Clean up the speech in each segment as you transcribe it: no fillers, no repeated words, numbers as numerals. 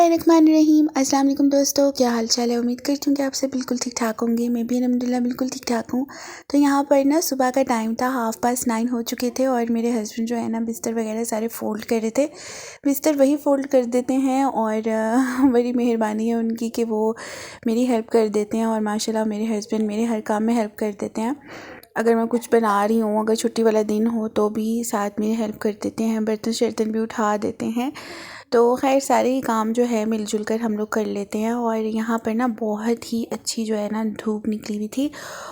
बिस्मिल्लाहिर्रहमानिर्रहीम। अस्सलाम वालेकुम दोस्तों, क्या हाल चाल है। उम्मीद करती हूँ कि आप सब बिल्कुल ठीक ठाक होंगे। मैं भी अल्हम्दुलिल्लाह बिल्कुल ठीक ठाक हूँ। तो यहाँ पर ना सुबह का टाइम था, 9:30 हो चुके थे और मेरे हस्बैंड जो है ना बिस्तर वगैरह सारे फ़ोल्ड कर रहे थे। बिस्तर वही फ़ोल्ड कर देते हैं और बड़ी मेहरबानी है उनकी कि वो मेरी हेल्प कर देते हैं और माशाल्लाह मेरे हस्बैंड मेरे हर काम में हेल्प कर देते हैं। अगर मैं कुछ बना रही हूँ, अगर छुट्टी वाला दिन हो तो भी साथ में हेल्प कर देते हैं, बर्तन शर्तन भी उठा देते हैं। तो खैर सारे ही काम जो है मिलजुल कर हम लोग कर लेते हैं। और यहाँ पर ना बहुत ही अच्छी जो है ना धूप निकली हुई थी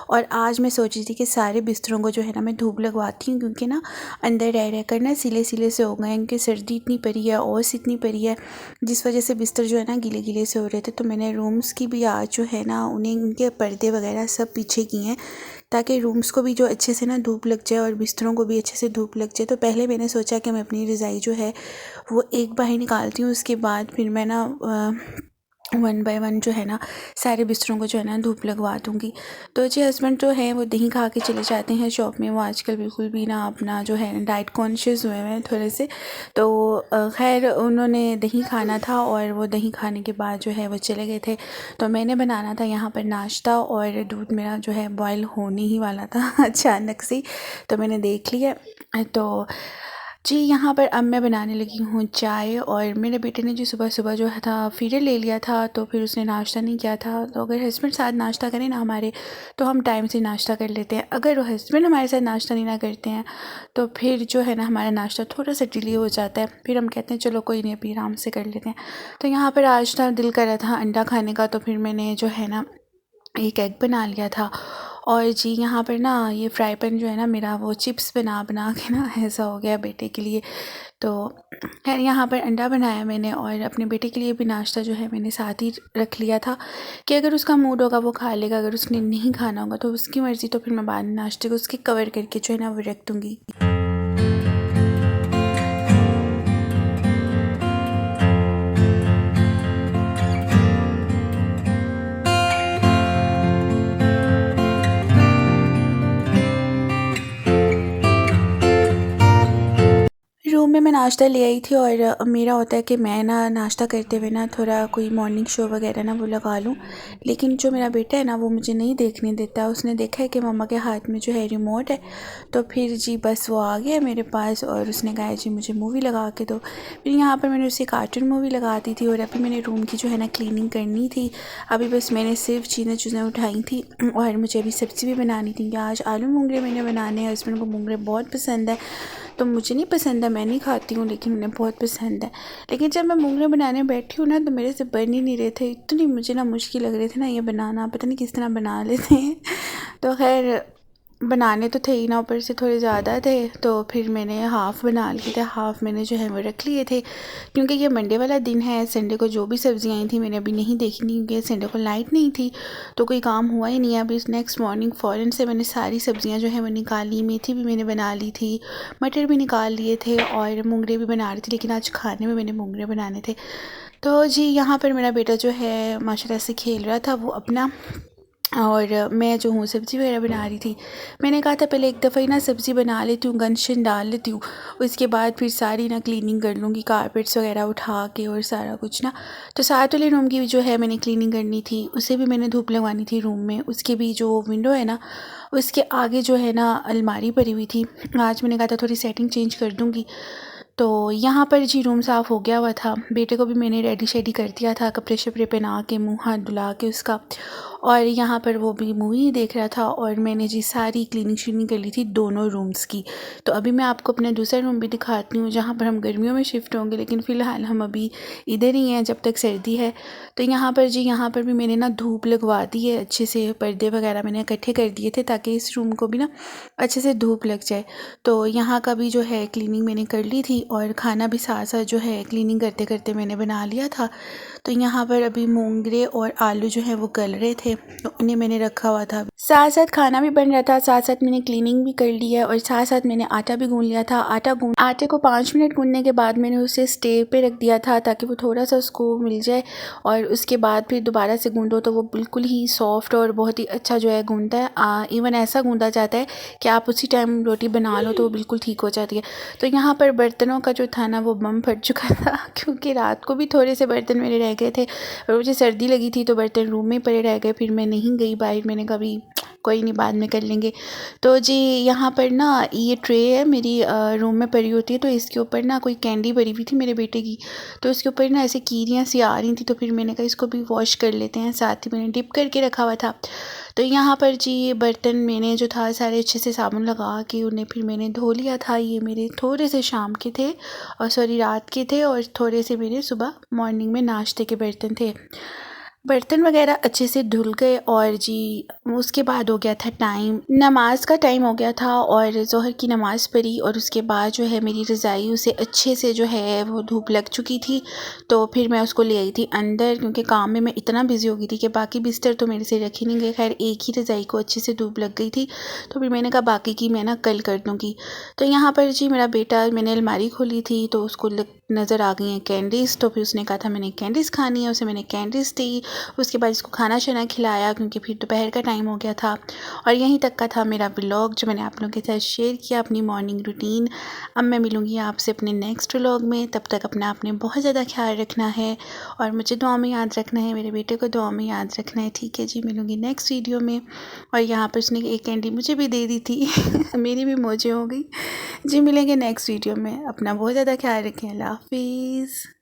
और आज मैं सोच रही थी कि सारे बिस्तरों को जो है ना मैं धूप लगवाती हूँ, क्योंकि ना अंदर रह रह कर ना सिले सिले से हो गए हैं, क्योंकि सर्दी इतनी पड़ी है, ओस इतनी पड़ी है, जिस वजह से बिस्तर जो है ना गीले गीले से हो रहे थे। तो मैंने रूम्स की भी आज जो है ना उन्हें उनके पर्दे वगैरह सब पीछे किए हैं, ताकि रूम्स को भी जो अच्छे से ना धूप लग जाए और बिस्तरों को भी अच्छे से धूप लग जाए। तो पहले मैंने सोचा कि मैं अपनी रज़ाई जो है वो एक बार ही निकालती हूँ, उसके बाद फिर मैं ना 1 बाय 1 जो है ना सारे बिस्तरों को जो है ना धूप लगवा दूँगी। तो जी हस्बैंड जो है वो दही खा के चले जाते हैं शॉप में। वो आजकल बिल्कुल भी ना अपना जो है डाइट कॉन्शियस हुए हैं थोड़े से। तो खैर उन्होंने दही खाना था और वो दही खाने के बाद जो है वो चले गए थे। तो मैंने बनाना था यहाँ पर नाश्ता और दूध मेरा जो है बॉयल होने ही वाला था अचानक से। तो मैंने देख लिया। तो जी यहाँ पर अब मैं बनाने लगी हूँ चाय। और मेरे बेटे ने जी सुबह सुबह जो था फीडर ले लिया था, तो फिर उसने नाश्ता नहीं किया था। तो अगर हस्बैंड साथ नाश्ता करें ना हमारे, तो हम टाइम से नाश्ता कर लेते हैं। अगर वो हस्बैंड हमारे साथ नाश्ता नहीं ना करते हैं तो फिर जो है ना हमारा नाश्ता थोड़ा सा डिले हो जाता है। फिर हम कहते हैं चलो कोई नहीं, अभी आराम से कर लेते हैं। तो यहाँ पर आज था दिल कर रहा था अंडा खाने का, तो फिर मैंने जो है ना एक एग बना लिया था। और जी यहाँ पर ना ये फ्राई पैन जो है ना मेरा वो चिप्स बना बना के ना ऐसा हो गया बेटे के लिए। तो खैर यहाँ पर अंडा बनाया मैंने और अपने बेटे के लिए भी नाश्ता जो है मैंने साथ ही रख लिया था कि अगर उसका मूड होगा वो खा लेगा, अगर उसने नहीं खाना होगा तो उसकी मर्ज़ी। तो फिर मैं बाद में नाश्ते को उसके कवर करके जो है ना वो रख दूँगी। रूम में मैं नाश्ता ले आई थी और मेरा होता है कि मैं ना नाश्ता करते हुए ना थोड़ा कोई मॉर्निंग शो वगैरह ना वो लगा लूँ। लेकिन जो मेरा बेटा है ना वो मुझे नहीं देखने देता। उसने देखा है कि मम्मा के हाथ में जो है रिमोट है, तो फिर जी बस वो आ गया मेरे पास और उसने कहा जी मुझे मूवी लगा के दो। फिर यहाँ पर मैंने उसे कार्टून मूवी लगा दी थी और अभी मैंने रूम की जो है ना क्लीनिंग करनी थी। अभी बस मैंने सिर्फ चीज़ें उठाई थी और मुझे अभी सब्ज़ी भी बनानी थी। आज आलू मूंगरे मैंने बनाने हैं। हस्बैंड को मूंगरे बहुत पसंद है, तो मुझे नहीं पसंद है, मैं नहीं खाती हूँ, लेकिन उन्हें बहुत पसंद है। लेकिन जब मैं मूंगरे बनाने बैठी हूँ ना तो मेरे से बन ही नहीं रहे थे। इतनी मुझे ना मुश्किल लग रहे थे ना ये बनाना, पता नहीं किस तरह बना लेते हैं। तो खैर बनाने तो थे ही ना, ऊपर से थोड़े ज़्यादा थे, तो फिर मैंने हाफ़ बना लिए थे, हाफ़ मैंने जो है वो रख लिए थे। क्योंकि ये मंडे वाला दिन है, संडे को जो भी सब्ज़ियाँ आई थी मैंने अभी नहीं देखी, क्योंकि संडे को लाइट नहीं थी तो कोई काम हुआ ही नहीं है। अभी नेक्स्ट मॉर्निंग फ़ौरन से मैंने सारी सब्ज़ियाँ जो है वो निकाली। मेथी भी मैंने बना ली थी, मटर भी निकाल लिए थे और मूंगरे भी बना रही थी, लेकिन आज खाने में मैंने मूंगरे बनाने थे। तो जी यहाँ पर मेरा बेटा जो है माशाल्लाह से खेल रहा था वो अपना, और मैं जो हूँ सब्ज़ी वगैरह बना रही थी। मैंने कहा था पहले एक दफ़ा ही ना सब्ज़ी बना लेती हूँ, गंशन डाल लेती हूँ, उसके बाद फिर सारी ना क्लीनिंग कर लूँगी, कारपेट्स वगैरह उठा के और सारा कुछ ना। तो साथ वाले रूम की भी जो है मैंने क्लीनिंग करनी थी, उसे भी मैंने धूप लगवानी थी रूम में। उसके भी जो विंडो है ना उसके आगे जो है ना अलमारी भरी हुई थी, आज मैंने कहा था थोड़ी सेटिंग चेंज कर दूँगी। तो यहाँ पर जी रूम साफ़ हो गया हुआ था। बेटे को भी मैंने रेडी शेडी कर दिया था, कपड़े शपड़े पहना के, मुँह हाथ धुला के उसका। और यहाँ पर वो भी मूवी देख रहा था और मैंने जी सारी क्लीनिंग श्लीनिंग कर ली थी दोनों रूम्स की। तो अभी मैं आपको अपना दूसरा रूम भी दिखाती हूँ, जहाँ पर हम गर्मियों में शिफ्ट होंगे, लेकिन फ़िलहाल हम अभी इधर ही हैं जब तक सर्दी है। तो यहाँ पर जी यहाँ पर भी मैंने ना धूप लगवा दी है अच्छे से, पर्दे वगैरह मैंने इकट्ठे कर दिए थे ताकि इस रूम को भी ना अच्छे से धूप लग जाए। तो यहाँ का भी जो है क्लीनिंग मैंने कर ली थी और खाना भी साथ साथ जो है क्लीनिंग करते करते मैंने बना लिया था। तो यहाँ पर अभी मूंगरे और आलू जो है वो गल रहे थे थे, तो उन्हें मैंने रखा हुआ था। साथ साथ खाना भी बन रहा था, साथ साथ मैंने क्लीनिंग भी कर ली है और साथ साथ मैंने आटा भी गूंद लिया था। आटे को 5 मिनट गूंदने के बाद मैंने उसे स्टे पे रख दिया था ताकि वो थोड़ा सा उसको मिल जाए, और उसके बाद फिर दोबारा से गूंदो तो वो बिल्कुल ही सॉफ्ट और बहुत ही अच्छा जो है गूंदता है। इवन ऐसा गूंदा जाता है कि आप उसी टाइम रोटी बना लो तो वो बिल्कुल ठीक हो जाती है। तो यहाँ पर बर्तनों का जो था ना वो बम फट चुका था क्योंकि रात को भी थोड़े से बर्तन मेरे रह गए थे और मुझे सर्दी लगी थी तो बर्तन रूम में पड़े रह गए। फिर मैं नहीं गई बाहर, मैंने कभी कोई नहीं बाद में कर लेंगे। तो जी यहाँ पर ना ये ट्रे है मेरी रूम में पड़ी होती है, तो इसके ऊपर ना कोई कैंडी भरी हुई थी मेरे बेटे की, तो इसके ऊपर ना ऐसे कीड़ियाँ सी आ रही थी, तो फिर मैंने कहा इसको भी वॉश कर लेते हैं। साथ ही मैंने डिप करके रखा हुआ था। तो यहाँ पर जी ये बर्तन मैंने जो था सारे अच्छे से साबुन लगा के उन्हें फिर मैंने धो लिया था। ये मेरे थोड़े से शाम के थे और सॉरी रात के थे, और थोड़े से मेरे सुबह मॉर्निंग में नाश्ते के बर्तन थे। बर्तन वगैरह अच्छे से धुल गए और जी उसके बाद हो गया था टाइम, नमाज का टाइम हो गया था और ज़ोहर की नमाज़ पढ़ी, और उसके बाद जो है मेरी रज़ाई उसे अच्छे से जो है वो धूप लग चुकी थी। तो फिर मैं उसको ले आई थी अंदर, क्योंकि काम में मैं इतना बिजी हो गई थी कि बाकी बिस्तर तो मेरे से रख ही नहीं गए। खैर एक ही रज़ाई को अच्छे से धूप लग गई थी, तो फिर मैंने कहा बाकी की मैं ना कल कर दूँगी। तो यहाँ पर जी मेरा बेटा, मैंने अलमारी खोली थी तो उसको नज़र आ गई हैं कैंडीज़, तो फिर उसने कहा था मैंने कैंडीज़ खानी है, उसे मैंने कैंडीज़ दी। उसके बाद इसको खाना शाना खिलाया क्योंकि फिर दोपहर का टाइम हो गया था। और यहीं तक का था मेरा व्लॉग जो मैंने आप लोगों के साथ शेयर किया, अपनी मॉर्निंग रूटीन। अब मैं मिलूँगी आपसे अपने नेक्स्ट व्लॉग में, तब तक अपना आपने बहुत ज़्यादा ख्याल रखना है और मुझे दुआ में याद रखना है, मेरे बेटे को दुआ में याद रखना है। ठीक है जी, मिलूँगी नेक्स्ट वीडियो में। और यहाँ पर उसने एक कैंडी मुझे भी दे दी थी मेरी भी मौजें हो गई जी। मिलेंगे नेक्स्ट वीडियो में, अपना बहुत ज़्यादा ख्याल रखें। अल्लाह हाफिज़।